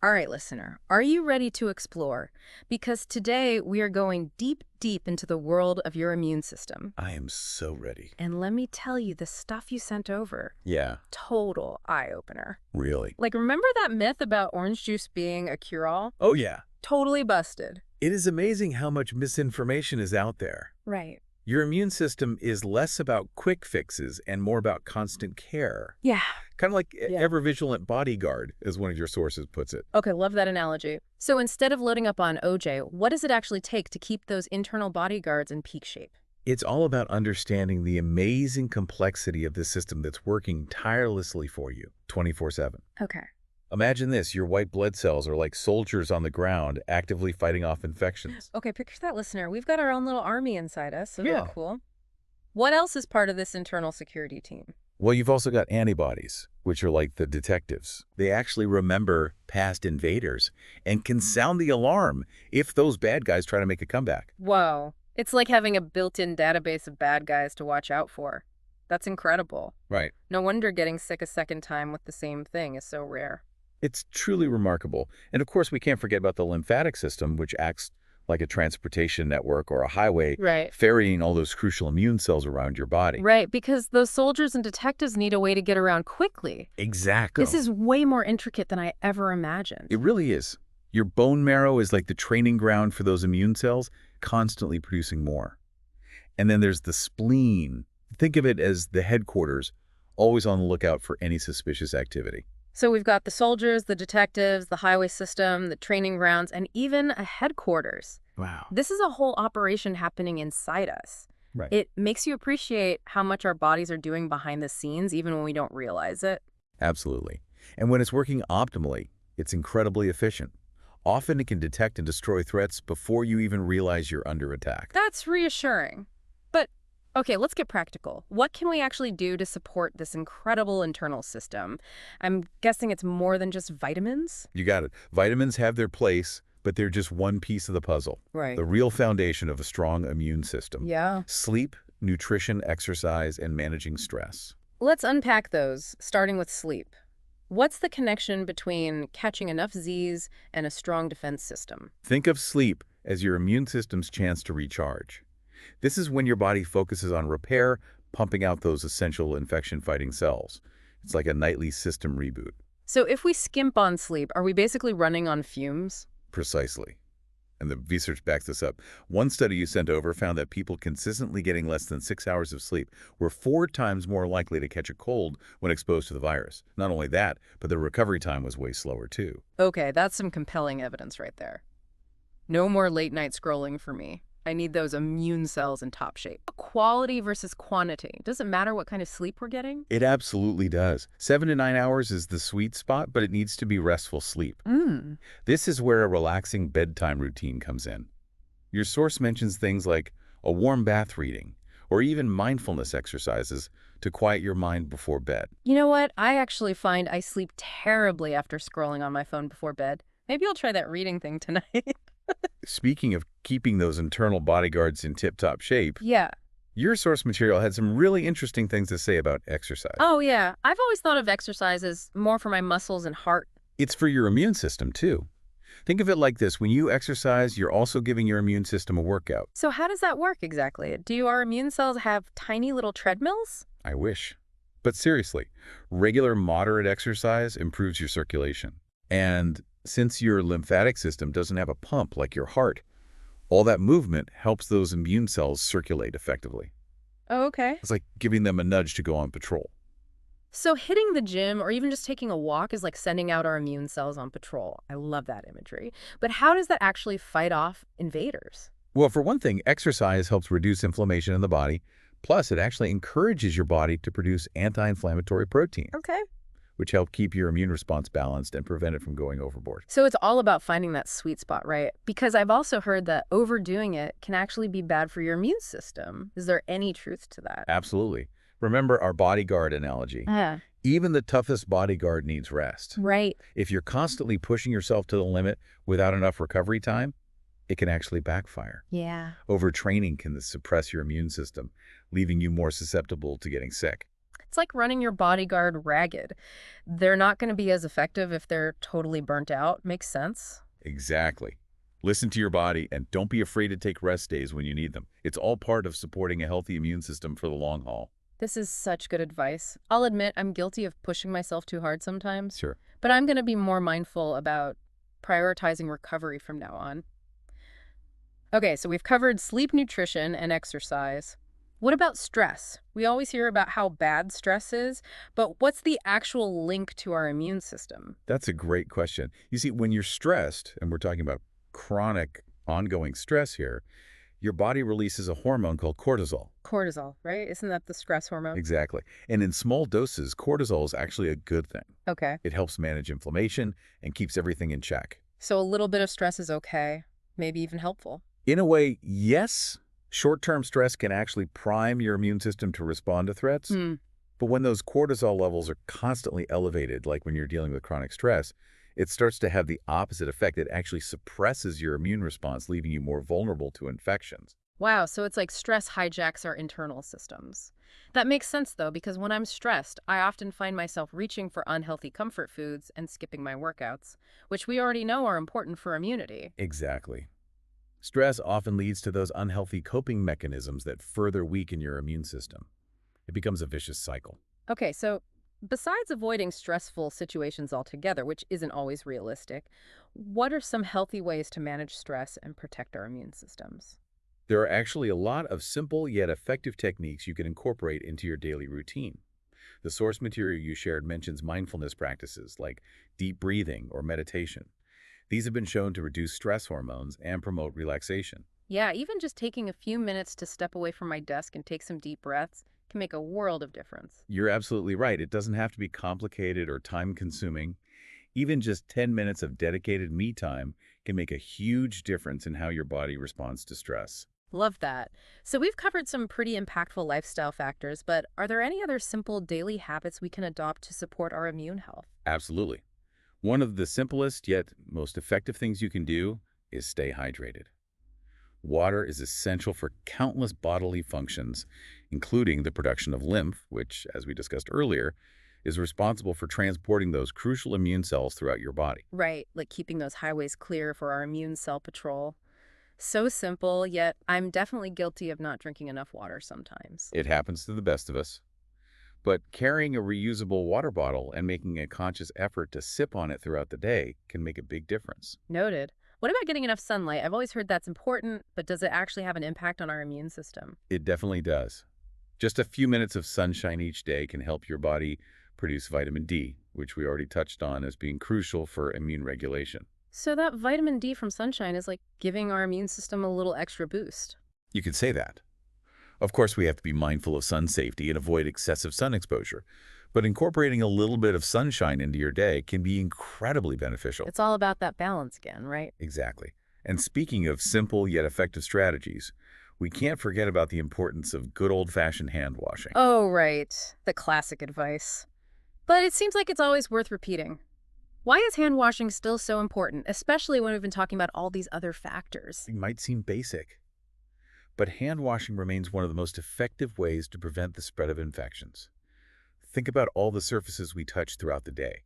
All right, listener, are you ready to explore? Because today we are going deep, deep into the world of your immune system. I am so ready. And let me tell you, the stuff you sent over, Yeah, total eye-opener. really. Like, remember that myth about orange juice being a cure-all? Oh, yeah. Totally busted. It is amazing how much misinformation is out there. Right. Your immune system is less about quick fixes and more about constant care. Yeah. Kind of like Yeah. ever-vigilant bodyguard, as one of your sources puts it. Okay, love that analogy. So instead of loading up on OJ, what does it actually take to keep those internal bodyguards in peak shape? It's all about understanding the amazing complexity of the system that's working tirelessly for you 24/7. Okay. Imagine this, your white blood cells are like soldiers on the ground actively fighting off infections. Okay, picture that, listener. We've got our own little army inside us, so very Yeah. cool. What else is part of this internal security team? Well, you've also got antibodies, which are like the detectives. They actually remember past invaders and can sound the alarm if those bad guys try to make a comeback. Whoa. It's like having a built-in database of bad guys to watch out for. That's incredible. Right. No wonder getting sick a second time with the same thing is so rare. It's truly remarkable. And of course, we can't forget about the lymphatic system, which acts like a transportation network or a highway, Right. ferrying all those crucial immune cells around your body. Right, because those soldiers and detectives need a way to get around quickly. Exactly. This is way more intricate than I ever imagined. It really is. Your bone marrow is like the training ground for those immune cells, constantly producing more. And then there's the spleen. Think of it as the headquarters, always on the lookout for any suspicious activity. So we've got the soldiers, the detectives, the highway system, the training grounds, and even a headquarters. Wow. This is a whole operation happening inside us. Right. It makes you appreciate how much our bodies are doing behind the scenes, even when we don't realize it. Absolutely. And when it's working optimally, it's incredibly efficient. Often it can detect and destroy threats before you even realize you're under attack. That's reassuring. But, okay, let's get practical. What can we actually do to support this incredible internal system? I'm guessing it's more than just vitamins? You got it. Vitamins have their place, but they're just one piece of the puzzle. Right. The real foundation of a strong immune system. Yeah. Sleep, nutrition, exercise, and managing stress. Let's unpack those, starting with sleep. What's the connection between catching enough Z's and a strong defense system? Think of sleep as your immune system's chance to recharge. This is when your body focuses on repair, pumping out those essential infection-fighting cells. It's like a nightly system reboot. So if we skimp on sleep, are we basically running on fumes? Precisely. And the research backs this up. One study you sent over found that people consistently getting less than 6 hours of sleep were 4 times more likely to catch a cold when exposed to the virus. Not only that, but their recovery time was way slower too. Okay, that's some compelling evidence right there. No more late night scrolling for me. I need those immune cells in top shape. Quality versus quantity. Does it matter what kind of sleep we're getting? It absolutely does. 7 to 9 hours is the sweet spot, but it needs to be restful sleep. This is where a relaxing bedtime routine comes in. Your source mentions things like a warm bath reading, or even mindfulness exercises to quiet your mind before bed. You know what? I actually find I sleep terribly after scrolling on my phone before bed. Maybe I'll try that reading thing tonight. Speaking of keeping those internal bodyguards in tip-top shape, Yeah. your source material had some really interesting things to say about exercise. Oh, yeah. I've always thought of exercise as more for my muscles and heart. It's for your immune system, too. Think of it like this. When you exercise, you're also giving your immune system a workout. So how does that work exactly? Do our immune cells have tiny little treadmills? I wish. But seriously, regular moderate exercise improves your circulation. And since your lymphatic system doesn't have a pump like your heart, all that movement helps those immune cells circulate effectively. Oh, okay. It's like giving them a nudge to go on patrol. So hitting the gym or even just taking a walk is like sending out our immune cells on patrol. I love that imagery. But how does that actually fight off invaders? Well, for one thing, exercise helps reduce inflammation in the body. Plus, it actually encourages your body to produce anti-inflammatory protein, Okay. which help keep your immune response balanced and prevent it from going overboard. So it's all about finding that sweet spot, right? Because I've also heard that overdoing it can actually be bad for your immune system. Is there any truth to that? Absolutely. Remember our bodyguard analogy. Yeah. Even the toughest bodyguard needs rest. Right. If you're constantly pushing yourself to the limit without enough recovery time, it can actually backfire. Yeah. Overtraining can suppress your immune system, leaving you more susceptible to getting sick. It's like running your bodyguard ragged. They're not going to be as effective if they're totally burnt out. Makes sense. Exactly. Listen to your body and don't be afraid to take rest days when you need them. It's all part of supporting a healthy immune system for the long haul. This is such good advice. I'll admit I'm guilty of pushing myself too hard sometimes, Sure. but I'm going to be more mindful about prioritizing recovery from now on. Okay, so we've covered sleep, nutrition, and exercise. What about stress? We always hear about how bad stress is, but what's the actual link to our immune system? That's a great question. You see, when you're stressed, and we're talking about chronic, ongoing stress here, your body releases a hormone called cortisol. Cortisol, right? Isn't that the stress hormone? Exactly. And in small doses, cortisol is actually a good thing. Okay. It helps manage inflammation and keeps everything in check. So a little bit of stress is okay, maybe even helpful. In a way, yes, short-term stress can actually prime your immune system to respond to threats. Hmm. But when those cortisol levels are constantly elevated, like when you're dealing with chronic stress, it starts to have the opposite effect. It actually suppresses your immune response, leaving you more vulnerable to infections. Wow, so it's like stress hijacks our internal systems. That makes sense, though, because when I'm stressed, I often find myself reaching for unhealthy comfort foods and skipping my workouts, which we already know are important for immunity. Exactly. Stress often leads to those unhealthy coping mechanisms that further weaken your immune system. It becomes a vicious cycle. Okay, so besides avoiding stressful situations altogether, which isn't always realistic, what are some healthy ways to manage stress and protect our immune systems? There are actually a lot of simple yet effective techniques you can incorporate into your daily routine. The source material you shared mentions mindfulness practices like deep breathing or meditation. These have been shown to reduce stress hormones and promote relaxation. Yeah, even just taking a few minutes to step away from my desk and take some deep breaths can make a world of difference. You're absolutely right. It doesn't have to be complicated or time-consuming. Even just 10 minutes of dedicated me time can make a huge difference in how your body responds to stress. Love that. So we've covered some pretty impactful lifestyle factors, but are there any other simple daily habits we can adopt to support our immune health? Absolutely. One of the simplest yet most effective things you can do is stay hydrated. Water is essential for countless bodily functions, including the production of lymph, which, as we discussed earlier, is responsible for transporting those crucial immune cells throughout your body. Right, like keeping those highways clear for our immune cell patrol. So simple, yet I'm definitely guilty of not drinking enough water sometimes. It happens to the best of us. But carrying a reusable water bottle and making a conscious effort to sip on it throughout the day can make a big difference. Noted. What about getting enough sunlight? I've always heard that's important, but does it actually have an impact on our immune system? It definitely does. Just a few minutes of sunshine each day can help your body produce vitamin D, which we already touched on as being crucial for immune regulation. So that vitamin D from sunshine is like giving our immune system a little extra boost. You could say that. Of course, we have to be mindful of sun safety and avoid excessive sun exposure, but incorporating a little bit of sunshine into your day can be incredibly beneficial. It's all about that balance again, right? Exactly. And speaking of simple yet effective strategies, we can't forget about the importance of good old-fashioned hand washing. Oh, right. The classic advice. But it seems like it's always worth repeating. Why is hand washing still so important, especially when we've been talking about all these other factors? It might seem basic, but hand washing remains one of the most effective ways to prevent the spread of infections. Think about all the surfaces we touch throughout the day.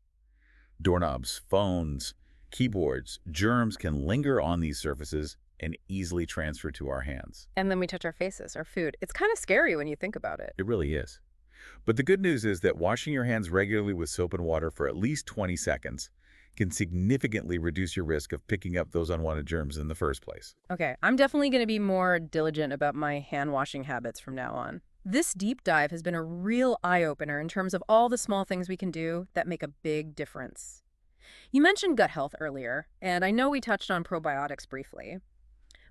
Doorknobs, phones, keyboards, germs can linger on these surfaces and easily transfer to our hands. And then we touch our faces, our food. It's kind of scary when you think about it. It really is. But the good news is that washing your hands regularly with soap and water for at least 20 seconds can significantly reduce your risk of picking up those unwanted germs in the first place. Okay, I'm definitely going to be more diligent about my hand washing habits from now on. This deep dive has been a real eye-opener in terms of all the small things we can do that make a big difference. You mentioned gut health earlier, and I know we touched on probiotics briefly.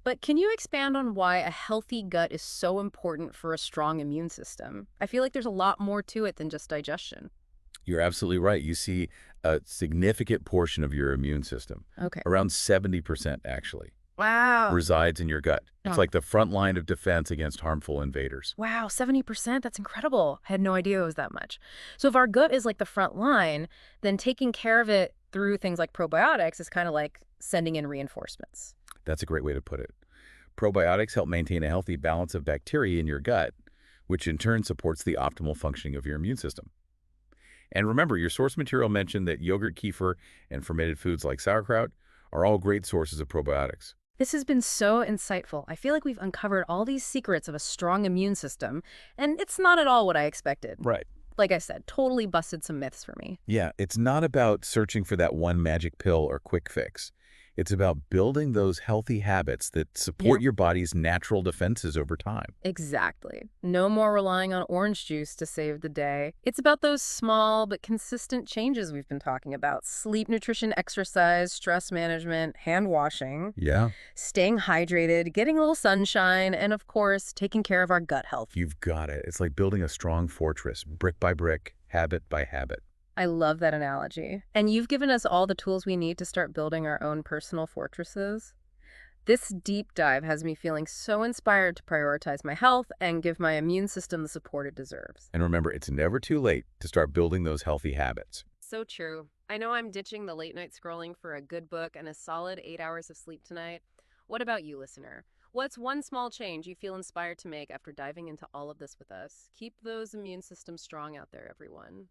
But can you expand on why a healthy gut is so important for a strong immune system? I feel like there's a lot more to it than just digestion. You're absolutely right. You see a significant portion of your immune system, Okay. around 70% actually, Wow. resides in your gut. It's Oh. like the front line of defense against harmful invaders. Wow, 70%? That's incredible. I had no idea it was that much. So if our gut is like the front line, then taking care of it through things like probiotics is kind of like sending in reinforcements. That's a great way to put it. Probiotics help maintain a healthy balance of bacteria in your gut, which in turn supports the optimal functioning of your immune system. And remember, your source material mentioned that yogurt, kefir, and fermented foods like sauerkraut are all great sources of probiotics. This has been so insightful. I feel like we've uncovered all these secrets of a strong immune system, and it's not at all what I expected. Right. Like I said, totally busted some myths for me. Yeah, it's not about searching for that one magic pill or quick fix. It's about building those healthy habits that support Yep. your body's natural defenses over time. Exactly. No more relying on orange juice to save the day. It's about those small but consistent changes we've been talking about. Sleep, nutrition, exercise, stress management, hand washing, Yeah. staying hydrated, getting a little sunshine, and of course, taking care of our gut health. You've got it. It's like building a strong fortress, brick by brick, habit by habit. I love that analogy. And you've given us all the tools we need to start building our own personal fortresses. This deep dive has me feeling so inspired to prioritize my health and give my immune system the support it deserves. And remember, it's never too late to start building those healthy habits. So true. I know I'm ditching the late night scrolling for a good book and a solid 8 hours of sleep tonight. What about you, listener? What's one small change you feel inspired to make after diving into all of this with us? Keep those immune systems strong out there, everyone.